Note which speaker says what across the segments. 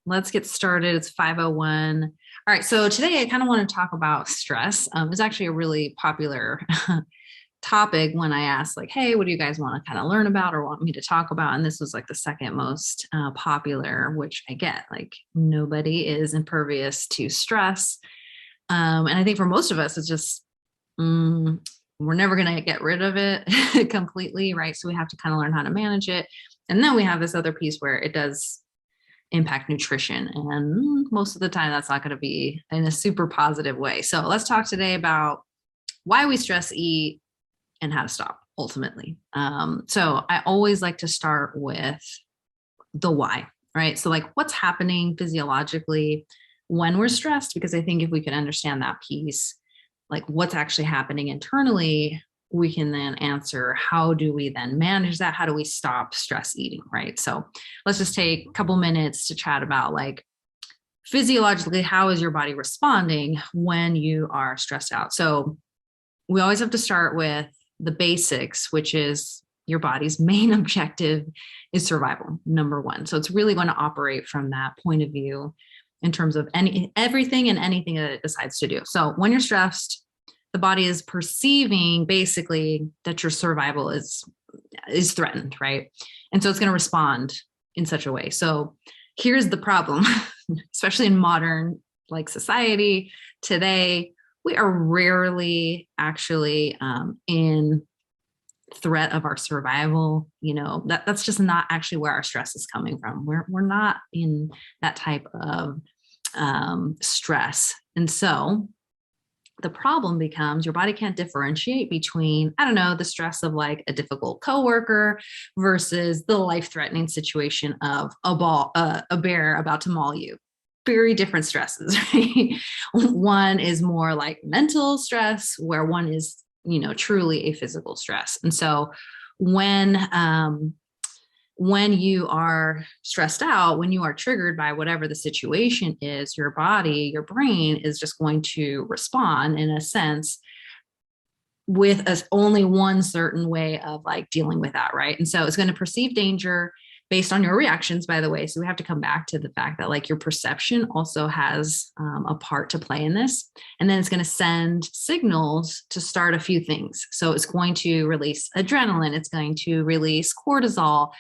Speaker 1: let's get started. It's 5:01. All right, so today I kind of want to talk about stress. It's actually a really popular topic when I asked, like, hey, what do you guys want to kind of learn about or want me to talk about? And this was like the second most popular, which I get. Like, nobody is impervious to stress. And I think for most of us, it's just, mm, we're never going to get rid of it completely, right? So we have to kind of learn how to manage it. And then we have this other piece where it does impact nutrition. And most of the time, that's not going to be in a super positive way. So let's talk today about why we stress eat and how to stop ultimately. So I always like to start with the why, right? So, like, what's happening physiologically when we're stressed? Because I think if we could understand that piece, like what's actually happening internally, we can then answer how do we then manage that? How do we stop stress eating, right? So let's just take a couple minutes to chat about, like, physiologically, how is your body responding when you are stressed out? So we always have to start with the basics, which is your body's main objective is survival, number one. So it's really going to operate from that point of view in terms of everything and anything that it decides to do. So when you're stressed, the body is perceiving basically that your survival is threatened, right? And so it's going to respond in such a way. So here's the problem, especially in modern like society today, we are rarely actually in threat of our survival. That's just not actually where our stress is coming from. We're not in that type of stress. And so the problem becomes your body can't differentiate between, I don't know, the stress of like a difficult coworker versus the life-threatening situation of a bear about to maul you. Very different stresses, right? One is more like mental stress, where one is, truly a physical stress. And so when you are stressed out, when you are triggered by whatever the situation is, your body, your brain is just going to respond in a sense with only one certain way of like dealing with that, right? And so it's going to perceive danger based on your reactions, by the way. So we have to come back to the fact that like your perception also has a part to play in this. And then it's going to send signals to start a few things. So it's going to release adrenaline. It's going to release cortisol.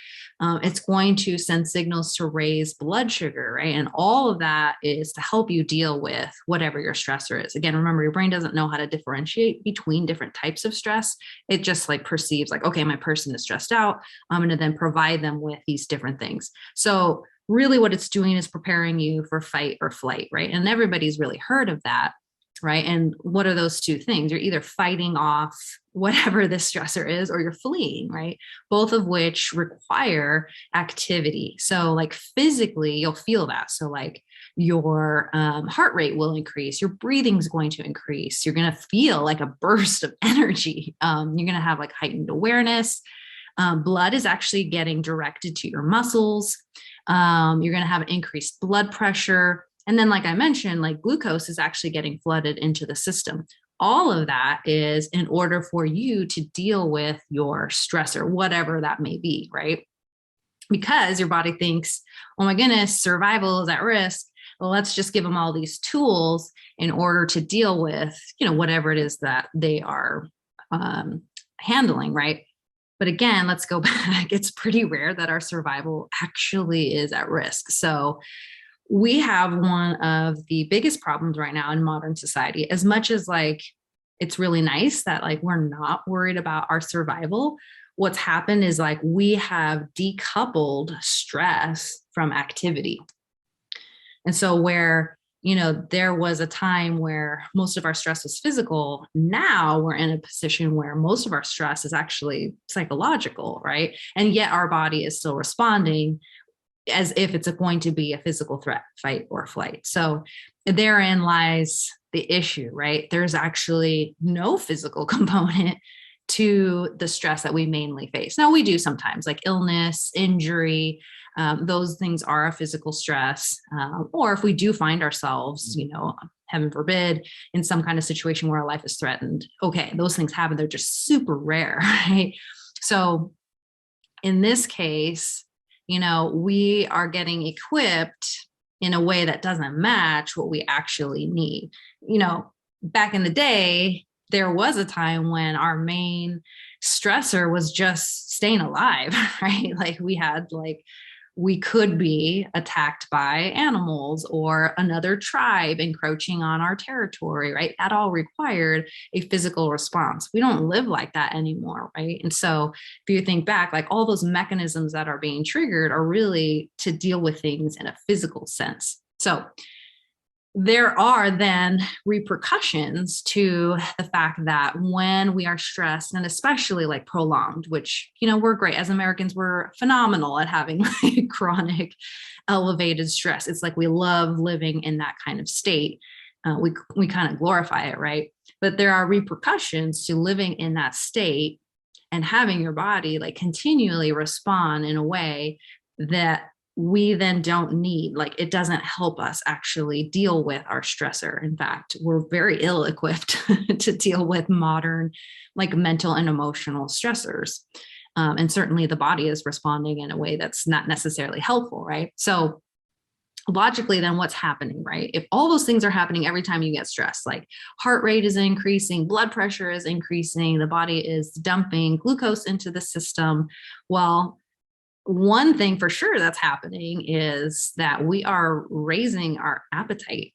Speaker 1: It's going to send signals to raise blood sugar, right? And all of that is to help you deal with whatever your stressor is. Again, remember, your brain doesn't know how to differentiate between different types of stress. It just like perceives like, okay, my person is stressed out. I'm going to then provide them with these different things. So really what it's doing is preparing you for fight or flight, right? And everybody's really heard of that, right? And what are those two things? You're either fighting off whatever the stressor is, or you're fleeing, right? Both of which require activity. So like physically, you'll feel that. So like your heart rate will increase, your breathing is going to increase, you're going to feel like a burst of energy. You're going to have like heightened awareness. Blood is actually getting directed to your muscles. You're going to have increased blood pressure. And then, like I mentioned, like glucose is actually getting flooded into the system. All of that is in order for you to deal with your stressor, whatever that may be, right? Because your body thinks, oh my goodness, survival is at risk. Well, let's just give them all these tools in order to deal with, whatever it is that they are handling, right? But again, let's go back. It's pretty rare that our survival actually is at risk. So we have one of the biggest problems right now in modern society. As much as like it's really nice that like we're not worried about our survival, what's happened is like we have decoupled stress from activity. And so where there was a time where most of our stress was physical. Now we're in a position where most of our stress is actually psychological, right? And yet our body is still responding as if it's going to be a physical threat, fight or flight. So therein lies the issue, right? There's actually no physical component to the stress that we mainly face. Now we do sometimes, like illness, injury, those things are a physical stress. Or if we do find ourselves, heaven forbid, in some kind of situation where our life is threatened, okay, those things happen. They're just super rare, right? So in this case, we are getting equipped in a way that doesn't match what we actually need. Back in the day, there was a time when our main stressor was just staying alive, right? Like we could be attacked by animals or another tribe encroaching on our territory, right? That all required a physical response. We don't live like that anymore, right? And so if you think back, like all those mechanisms that are being triggered are really to deal with things in a physical sense. So there are then repercussions to the fact that when we are stressed, and especially like prolonged, which, we're great as Americans, we're phenomenal at having like chronic elevated stress. It's like we love living in that kind of state. We kind of glorify it, right? But there are repercussions to living in that state and having your body like continually respond in a way that we then don't need. Like it doesn't help us actually deal with our stressor. In fact, we're very ill equipped to deal with modern like mental and emotional stressors. And certainly the body is responding in a way that's not necessarily helpful, right? So logically, then what's happening, right? If all those things are happening every time you get stressed, like heart rate is increasing, blood pressure is increasing, the body is dumping glucose into the system, well, one thing for sure that's happening is that we are raising our appetite.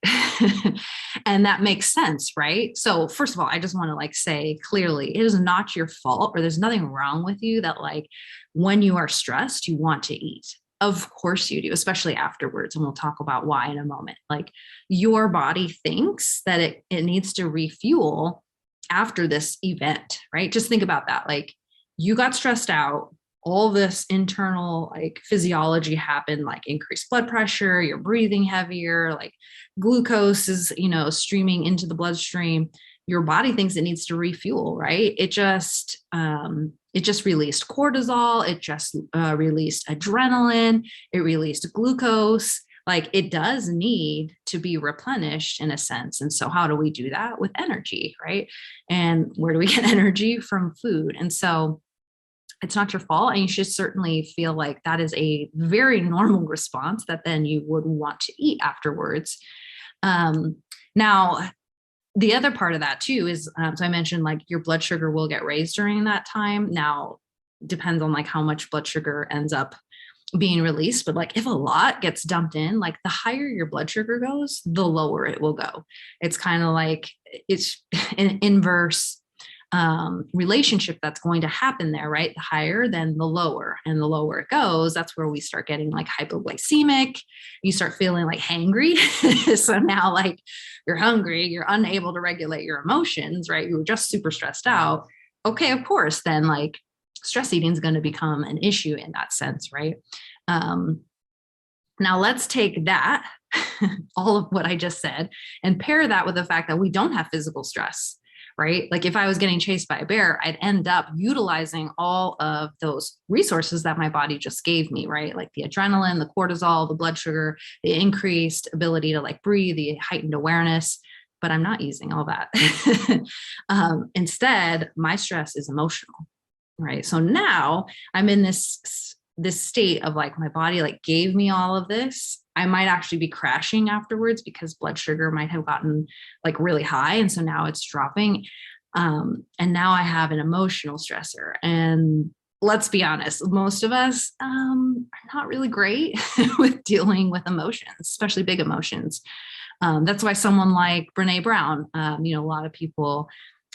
Speaker 1: And that makes sense, right? So first of all, I just want to like say clearly, it is not your fault, or there's nothing wrong with you that like when you are stressed, you want to eat. Of course you do, especially afterwards. And we'll talk about why in a moment. Like your body thinks that it needs to refuel after this event, right? Just think about that. Like you got stressed out, all this internal like physiology happened, like increased blood pressure, you're breathing heavier, like glucose is, streaming into the bloodstream. Your body thinks it needs to refuel, right? It just released cortisol. It just released adrenaline. It released glucose. Like it does need to be replenished in a sense. And so how do we do that? With energy, right? And where do we get energy? From food. And so it's not your fault. And you should certainly feel like that is a very normal response that then you would want to eat afterwards. Now, the other part of that too is, so I mentioned like your blood sugar will get raised during that time. Now, depends on like how much blood sugar ends up being released. But like if a lot gets dumped in, like the higher your blood sugar goes, the lower it will go. It's kind of like it's an inverse relationship that's going to happen there, right? The higher, then the lower, and the lower it goes, that's where we start getting like hypoglycemic. You start feeling like hangry. So now like you're hungry, you're unable to regulate your emotions, right? You were just super stressed out. Okay, of course, then like stress eating is going to become an issue in that sense, right? Now let's take that, all of what I just said, and pair that with the fact that we don't have physical stress, right? Like if I was getting chased by a bear, I'd end up utilizing all of those resources that my body just gave me, right? Like the adrenaline, the cortisol, the blood sugar, the increased ability to like breathe, the heightened awareness, but I'm not using all that. Instead, my stress is emotional, right? So now I'm in this state of like my body like gave me all of this. I might actually be crashing afterwards because blood sugar might have gotten like really high. And so now it's dropping. And now I have an emotional stressor. And let's be honest, most of us are not really great with dealing with emotions, especially big emotions. That's why someone like Brene Brown, a lot of people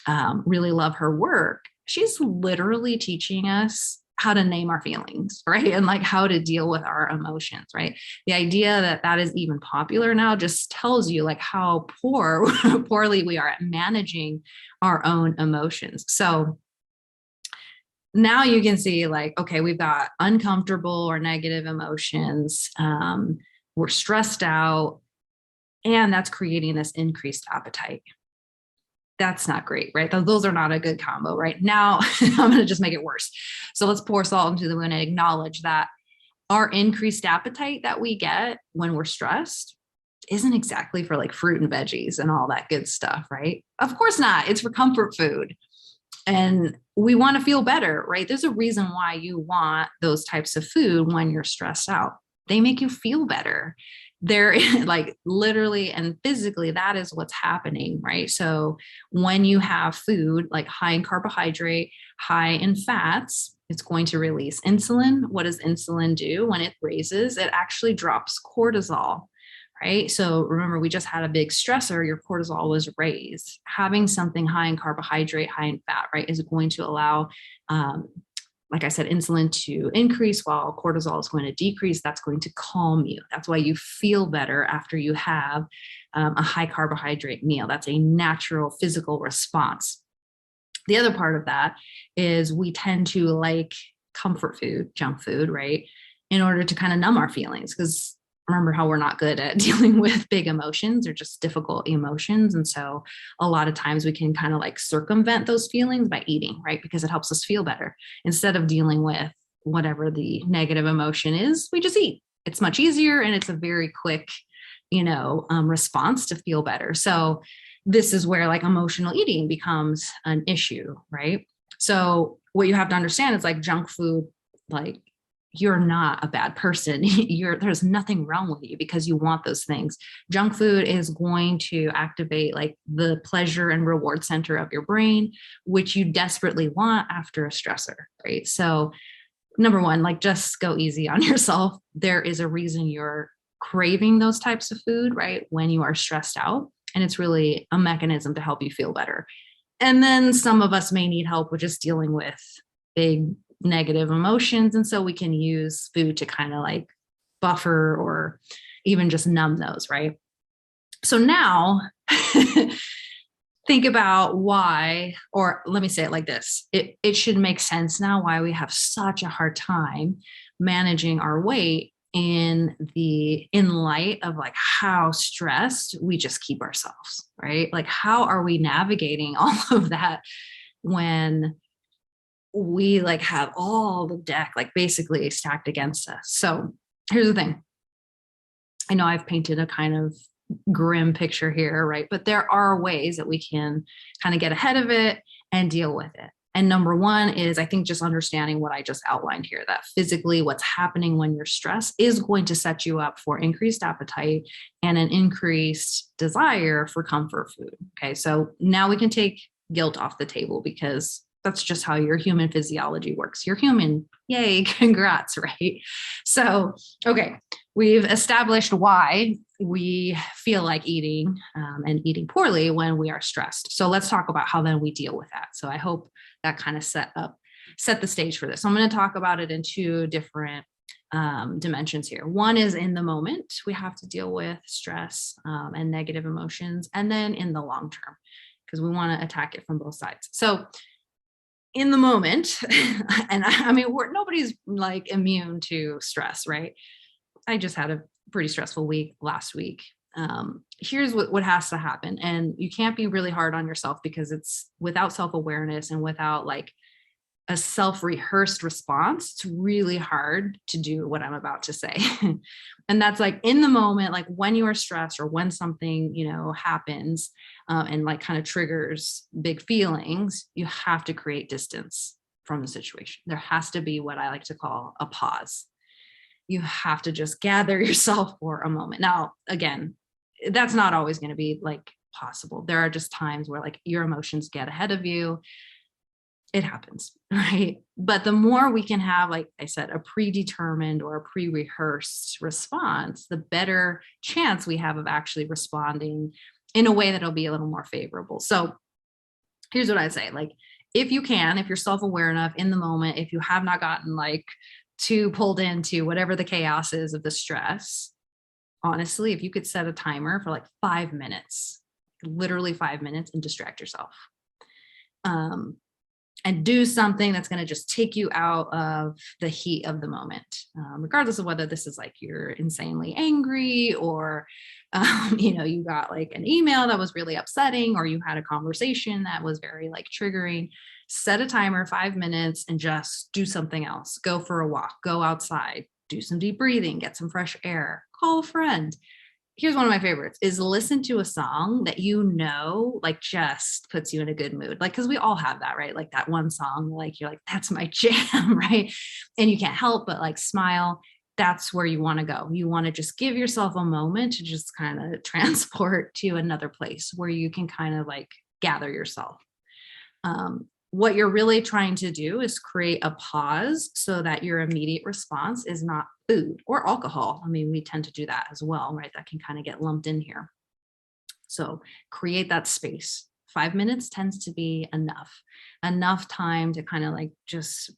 Speaker 1: really love her work. She's literally teaching us how to name our feelings, right? And like how to deal with our emotions, right? The idea that that is even popular now just tells you like how poorly we are at managing our own emotions. So now you can see like, okay, we've got uncomfortable or negative emotions. We're stressed out, and that's creating this increased appetite. That's not great, right? Those are not a good combo, right? Now I'm going to just make it worse. So let's pour salt into the wound and acknowledge that our increased appetite that we get when we're stressed isn't exactly for like fruit and veggies and all that good stuff, right? Of course not. It's for comfort food. And we want to feel better, right? There's a reason why you want those types of food when you're stressed out. They make you feel better. There, like literally and physically, that is what's happening, right? So when you have food like high in carbohydrate, high in fats, it's going to release insulin. What does insulin do when it raises? It actually drops cortisol, right? So remember, we just had a big stressor, your cortisol was raised. Having something high in carbohydrate, high in fat, right, is going to allow, like I said, insulin to increase while cortisol is going to decrease. That's going to calm you. That's why you feel better after you have a high carbohydrate meal. That's a natural physical response. The other part of that is we tend to like comfort food, junk food, right? In order to kind of numb our feelings. Because remember how we're not good at dealing with big emotions or just difficult emotions. And so a lot of times we can kind of like circumvent those feelings by eating, right? Because it helps us feel better. Instead of dealing with whatever the negative emotion is, we just eat. It's much easier and it's a very quick, response to feel better. So this is where like emotional eating becomes an issue, right? So what you have to understand is like junk food, like you're not a bad person. There's nothing wrong with you because you want those things. Junk food is going to activate like the pleasure and reward center of your brain, which you desperately want after a stressor, right? So number one, like just go easy on yourself. There is a reason you're craving those types of food, right? When you are stressed out. And it's really a mechanism to help you feel better. And then some of us may need help with just dealing with big negative emotions. And so we can use food to kind of like buffer or even just numb those, right? So now think about why, or let me say it like this. It should make sense now why we have such a hard time managing our weight in light of like how stressed we just keep ourselves, right? Like how are we navigating all of that when we like have all the deck like basically stacked against us? So here's the thing. I know I've painted a kind of grim picture here, right? But there are ways that we can kind of get ahead of it and deal with it. And number one is, I think, just understanding what I just outlined here, that physically what's happening when you're stressed is going to set you up for increased appetite and an increased desire for comfort food. Okay. So now we can take guilt off the table because that's just how your human physiology works. You're human. Yay. Congrats. Right. So, okay. We've established why we feel like eating and eating poorly when we are stressed. So let's talk about how then we deal with that. So I hope that kind of set the stage for this. So I'm going to talk about it in two different dimensions here. One is in the moment, we have to deal with stress and negative emotions, and then in the long term, because we want to attack it from both sides. So in the moment, and I mean, nobody's like immune to stress, right? I just had a pretty stressful week last week. Here's what has to happen. And you can't be really hard on yourself because it's without self-awareness and without like a self-rehearsed response, it's really hard to do what I'm about to say. And that's like in the moment, like when you are stressed or when something, happens and like kind of triggers big feelings, you have to create distance from the situation. There has to be what I like to call a pause. You have to just gather yourself for a moment. Now, again, that's not always going to be like possible. There are just times where like your emotions get ahead of you. It happens, right? But the more we can have, like I said, a predetermined or a pre-rehearsed response, the better chance we have of actually responding in a way that'll be a little more favorable. So here's what I say, like, if you can, if you're self-aware enough in the moment, if you have not gotten like too pulled into whatever the chaos is of the stress, honestly, if you could set a timer for like 5 minutes, literally 5 minutes, and distract yourself. And do something that's going to just take you out of the heat of the moment, regardless of whether this is like you're insanely angry or, you got like an email that was really upsetting or you had a conversation that was very like triggering. Set a timer, 5 minutes, and just do something else. Go for a walk, go outside, do some deep breathing, get some fresh air, call a friend. Here's one of my favorites is listen to a song that like just puts you in a good mood. Like, cause we all have that, right? Like that one song, like you're like, that's my jam, right? And you can't help but like smile. that's where you want to go. You want to just give yourself a moment to just kind of transport to another place where you can kind of like gather yourself. What you're really trying to do is create a pause so that your immediate response is not food or alcohol. I mean, we tend to do that as well, right? That can kind of get lumped in here. So create that space. 5 minutes tends to be enough time to kind of like just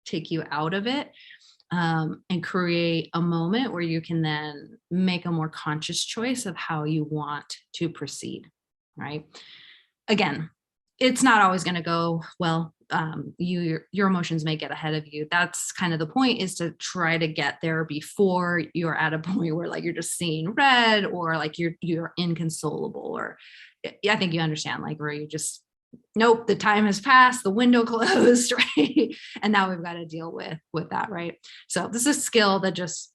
Speaker 1: take you out of it, and create a moment where you can then make a more conscious choice of how you want to proceed, right? Again, it's not always going to go well. Your emotions may get ahead of you. That's kind of the point, is to try to get there before you're at a point where like you're just seeing red, or like you're inconsolable, or I think you understand, like where you just, nope, the time has passed, the window closed, right? And now we've got to deal with that, right? So this is a skill that just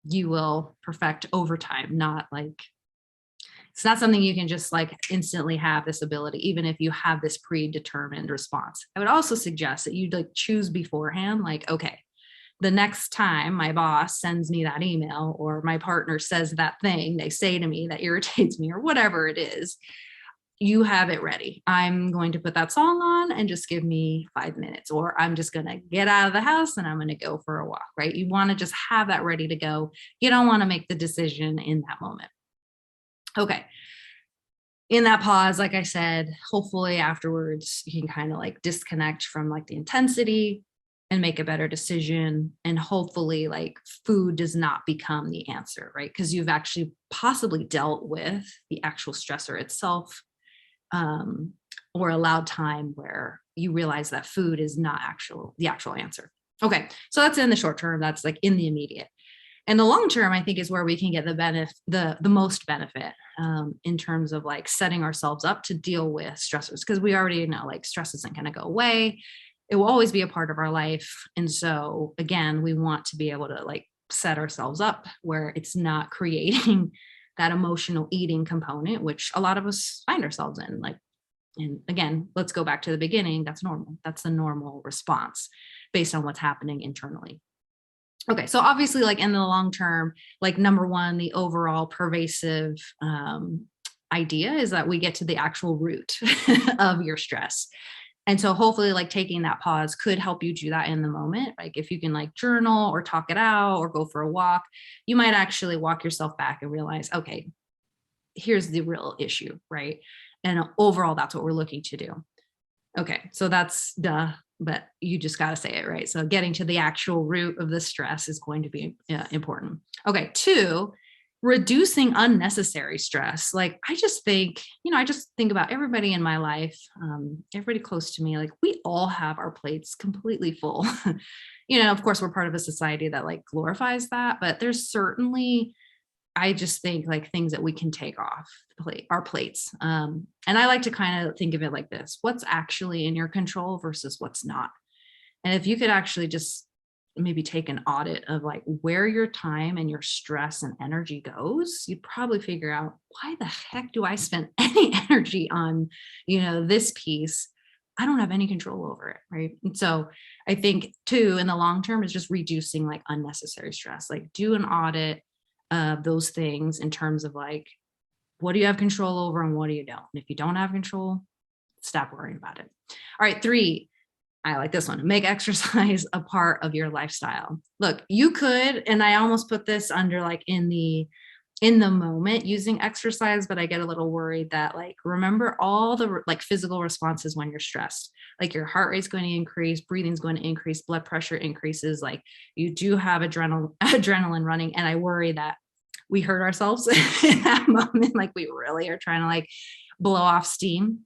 Speaker 1: you will perfect over time, not like, it's not something you can just like instantly have this ability, even if you have this predetermined response. I would also suggest that you like choose beforehand, like, okay, the next time my boss sends me that email, or my partner says that thing they say to me that irritates me, or whatever it is, you have it ready. I'm going to put that song on and just give me 5 minutes, or I'm just going to get out of the house and I'm going to go for a walk, right? You want to just have that ready to go. You don't want to make the decision in that moment. Okay. In that pause, like I said, hopefully afterwards you can kind of like disconnect from like the intensity and make a better decision. And hopefully like food does not become the answer, right? Because you've actually possibly dealt with the actual stressor itself, or allowed time where you realize that food is not the actual answer. Okay, so that's in the short term. That's like in the immediate. And the long term, I think, is where we can get the most benefit, in terms of like setting ourselves up to deal with stressors, because we already know like stress isn't going to go away. It will always be a part of our life. And so again, we want to be able to like set ourselves up where it's not creating that emotional eating component, which a lot of us find ourselves in. Like, and again, let's go back to the beginning. That's normal. That's the normal response based on what's happening internally. Okay, so obviously, like in the long term, like number one, the overall pervasive idea is that we get to the actual root of your stress. And so hopefully like taking that pause could help you do that in the moment. Like if you can like journal or talk it out or go for a walk, you might actually walk yourself back and realize, okay, here's the real issue, right? And overall, that's what we're looking to do. Okay, so that's duh, but you just got to say it, right? So getting to the actual root of the stress is going to be important. Okay, 2, reducing unnecessary stress. Like I just think about everybody in my life, everybody close to me, like we all have our plates completely full. Of course, we're part of a society that like glorifies that, but there's certainly, I just think like things that we can take off our plates. And I like to kind of think of it like this: what's actually in your control versus what's not. And if you could actually just maybe take an audit of like where your time and your stress and energy goes, you'd probably figure out, why the heck do I spend any energy on, this piece? I don't have any control over it, right? And so I think too, in the long term, is just reducing like unnecessary stress. Like do an audit of those things in terms of like, what do you have control over and what do you don't? And if you don't have control, stop worrying about it. All right, 3, I like this one: make exercise a part of your lifestyle. Look, you could, and I almost put this under like in the moment using exercise, but I get a little worried that like, remember all the like physical responses when you're stressed, like your heart rate's going to increase, breathing's going to increase, blood pressure increases, like you do have adrenaline running. And I worry that we hurt ourselves in that moment. Like we really are trying to like blow off steam.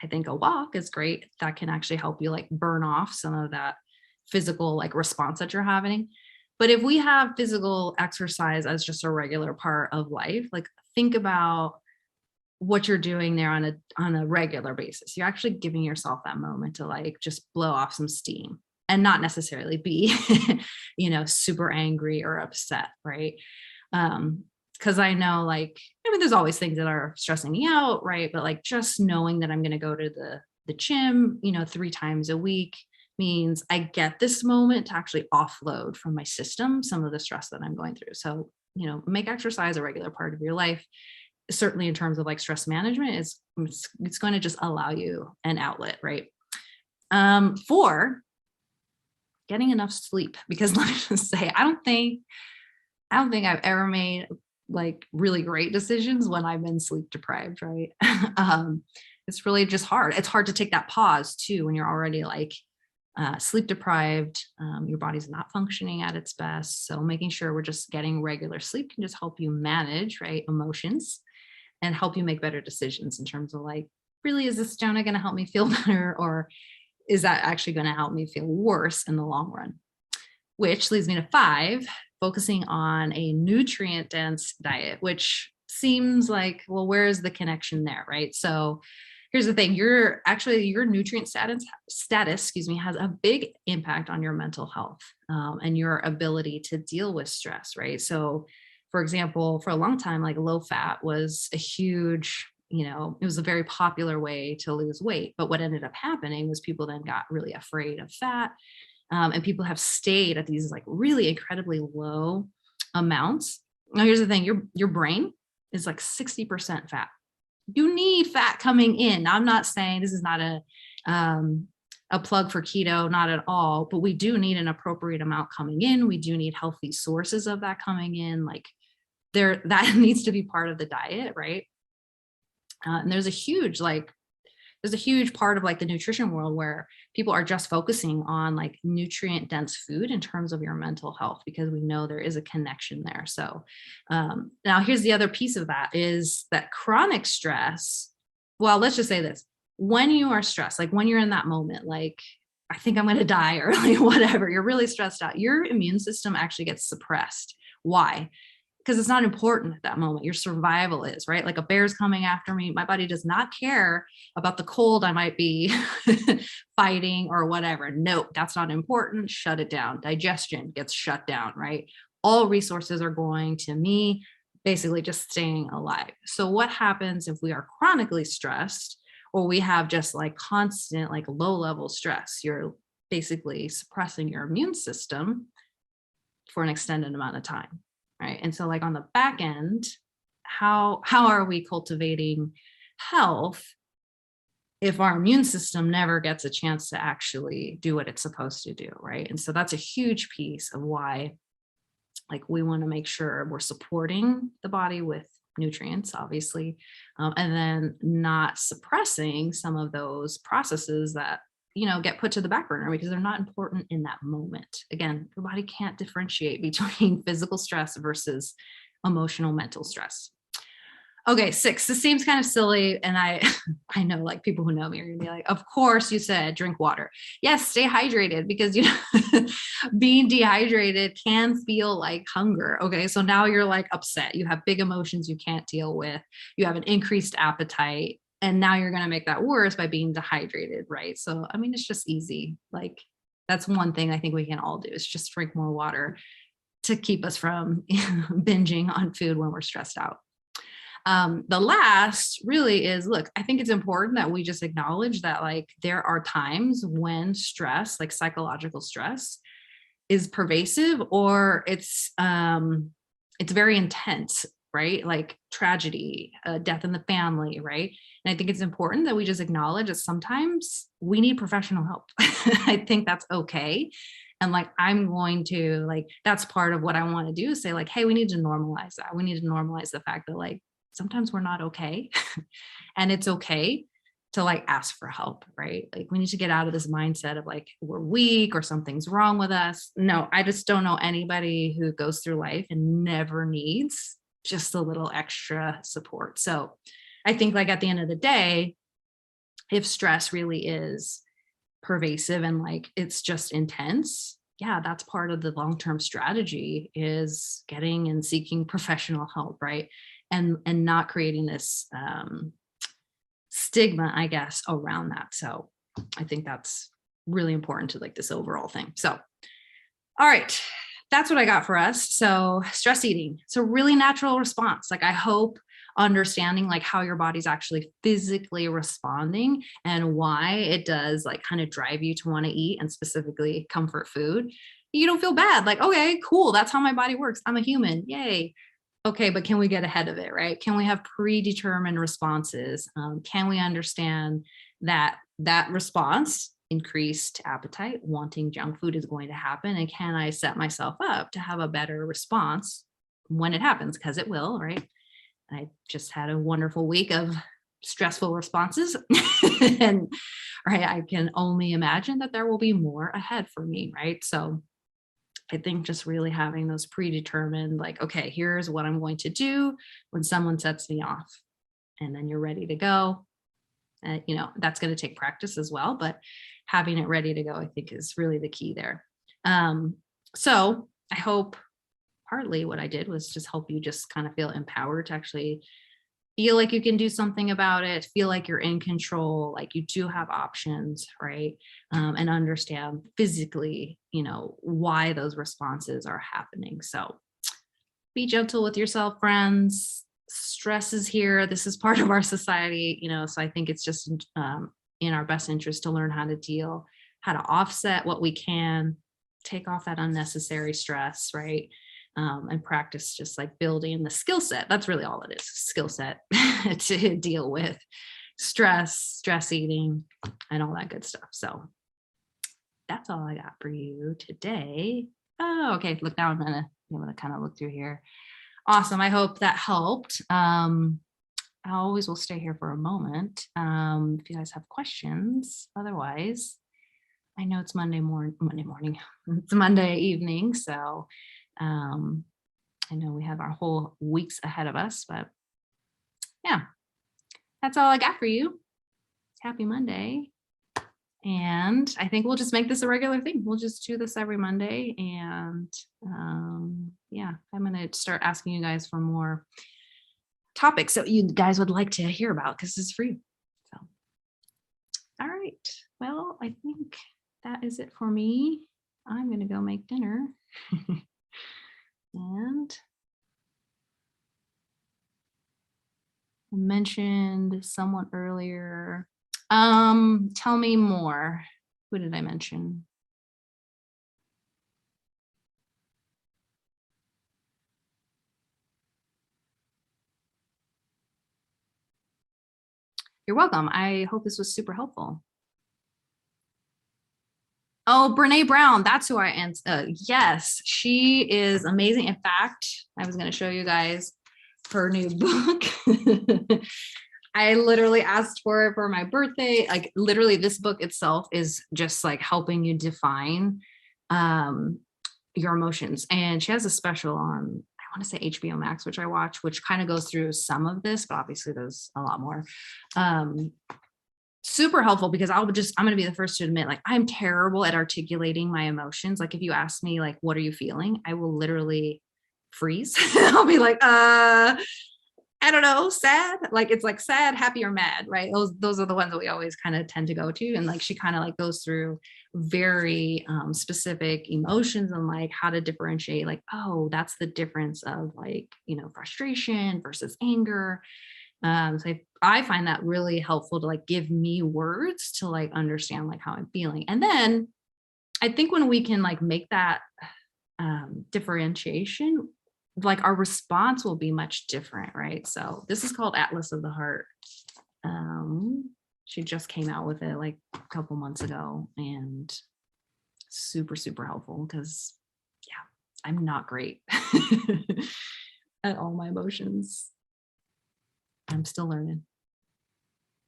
Speaker 1: I think a walk is great. That can actually help you like burn off some of that physical like response that you're having. But if we have physical exercise as just a regular part of life, like think about what you're doing there on a regular basis. You're actually giving yourself that moment to like just blow off some steam and not necessarily be, super angry or upset, right? Because I know like, there's always things that are stressing me out, right? But like just knowing that I'm going to go to the gym, 3 times a week, means I get this moment to actually offload from my system some of the stress that I'm going through. So, make exercise a regular part of your life. Certainly in terms of like stress management, it's going to just allow you an outlet, right? 4, getting enough sleep, because let me just say, I don't think I've ever made like really great decisions when I've been sleep deprived, right? It's really just hard. It's hard to take that pause too when you're already like sleep deprived. Your body's not functioning at its best. So making sure we're just getting regular sleep can just help you manage, right, emotions and help you make better decisions in terms of like, really, is this donut going to help me feel better, or is that actually going to help me feel worse in the long run? Which leads me to 5, focusing on a nutrient dense diet, which seems like, well, where is the connection there, right? So here's the thing, your nutrient status, excuse me, has a big impact on your mental health, and your ability to deal with stress, right? So for example, for a long time, like low fat was a huge, it was a very popular way to lose weight. But what ended up happening was people then got really afraid of fat, and people have stayed at these like really incredibly low amounts. Now, here's the thing, your brain is like 60% fat. You need fat coming in. Now, I'm not saying this is not a plug for keto, not at all, but we do need an appropriate amount coming in. We do need healthy sources of that coming in. Like that needs to be part of the diet, right? And there's a huge part of like the nutrition world where people are just focusing on like nutrient dense food in terms of your mental health, because we know there is a connection there. So now here's the other piece of that, is that chronic stress. Well, let's just say this: when you are stressed, like when you're in that moment, like I think I'm going to die, or like whatever, you're really stressed out, your immune system actually gets suppressed. Why? Because it's not important at that moment. Your survival is, right? Like a bear's coming after me. My body does not care about the cold I might be fighting or whatever. Nope, that's not important. Shut it down. Digestion gets shut down, right? All resources are going to me, basically just staying alive. So what happens if we are chronically stressed, or we have just like constant, like low level stress? You're basically suppressing your immune system for an extended amount of time. Right. And so like on the back end, how are we cultivating health if our immune system never gets a chance to actually do what it's supposed to do? Right. And so that's a huge piece of why like we want to make sure we're supporting the body with nutrients, obviously, and then not suppressing some of those processes that get put to the back burner because they're not important in that moment. Again, your body can't differentiate between physical stress versus emotional, mental stress. Okay, 6. This seems kind of silly, and I know like people who know me are gonna be like, of course you said drink water. Yes, stay hydrated, because being dehydrated can feel like hunger. Okay, so now you're like upset. You have big emotions you can't deal with. You have an increased appetite. And now you're going to make that worse by being dehydrated, right? So, I mean, it's just easy. Like, that's one thing I think we can all do, is just drink more water to keep us from binging on food when we're stressed out. The last really is, look, I think it's important that we just acknowledge that like there are times when stress, like psychological stress, is pervasive, or it's very intense, right? Like tragedy, death in the family, right? And I think it's important that we just acknowledge that sometimes we need professional help. I think that's okay. And like, I'm going to like, that's part of what I want to do, is say like, hey, we need to normalize that. We need to normalize the fact that like, sometimes we're not okay. And it's okay to like ask for help, right? Like we need to get out of this mindset of like, we're weak or something's wrong with us. No, I just don't know anybody who goes through life and never needs just a little extra support. So I think like at the end of the day, if stress really is pervasive and like it's just intense, yeah, that's part of the long-term strategy, is getting and seeking professional help, right? And not creating this stigma, I guess, around that. So I think that's really important to like this overall thing. So, all right, that's what I got for us. So stress eating, it's a really natural response. Like I hope understanding like how your body's actually physically responding and why it does like kind of drive you to want to eat, and specifically comfort food. You don't feel bad. Like, okay, cool. That's how my body works. I'm a human. Yay. Okay, but can we get ahead of it, right? Can we have predetermined responses? Can we understand that that response, increased appetite, wanting junk food, is going to happen? And can I set myself up to have a better response when it happens? Because it will, right? I just had a wonderful week of stressful responses. And right, I can only imagine that there will be more ahead for me, right? So I think just really having those predetermined, like, okay, here's what I'm going to do when someone sets me off, and then you're ready to go. That's going to take practice as well, but having it ready to go, I think, is really the key there. So I hope partly what I did was just help you just kind of feel empowered to actually feel like you can do something about it, feel like you're in control, like you do have options, right? And understand physically, why those responses are happening. So be gentle with yourself, friends. Stress is here. This is part of our society, so I think it's just in our best interest to learn how to deal, how to offset what we can, take off that unnecessary stress, right? And practice just like building the skill set. That's really all it is, skill set to deal with stress eating, and all that good stuff. So that's all I got for you today. Oh, okay. Look, now I'm gonna kind of look through here. Awesome. I hope that helped. I always will stay here for a moment if you guys have questions. Otherwise, I know it's Monday morning. It's Monday evening, so I know we have our whole weeks ahead of us, but yeah, that's all I got for you. Happy Monday. And I think we'll just make this a regular thing. We'll just do this every Monday. And yeah, I'm going to start asking you guys for more topics that you guys would like to hear about, because this is free. So, all right. Well, I think that is it for me. I'm going to go make dinner. And I mentioned someone earlier. Tell me more. Who did I mention? You're welcome. I hope this was super helpful. Oh, Brene Brown. That's who I am. Yes, she is amazing. In fact, I was going to show you guys her new book. I literally asked for it for my birthday. Like literally this book itself is just like helping you define your emotions. And she has a special on, I want to say HBO Max, which I watch, which kind of goes through some of this, but obviously there's a lot more. Super helpful, because I'm going to be the first to admit, like, I'm terrible at articulating my emotions. Like if you ask me, like, what are you feeling? I will literally freeze. I'll be like, I don't know, sad. Like it's like sad, happy, or mad, right? Those are the ones that we always kind of tend to go to. And like she kind of like goes through very specific emotions and like how to differentiate, like, oh, that's the difference of like, frustration versus anger. So I find that really helpful to like give me words to like understand like how I'm feeling. And then I think when we can like make that differentiation, like our response will be much different, right? So this is called Atlas of the Heart. She just came out with it like a couple months ago, and super, super helpful, because yeah, I'm not great at all my emotions. I'm still learning.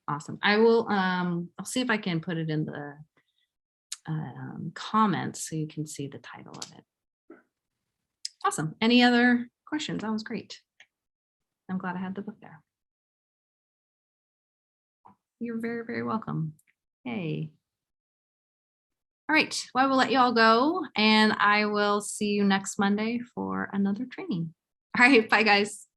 Speaker 1: Awesome. I'll see if I can put it in the comments so you can see the title of it. Awesome. Any other questions? That was great. I'm glad I had the book there. You're very, very welcome. Hey. All right. Well, I will let you all go, and I will see you next Monday for another training. All right. Bye, guys.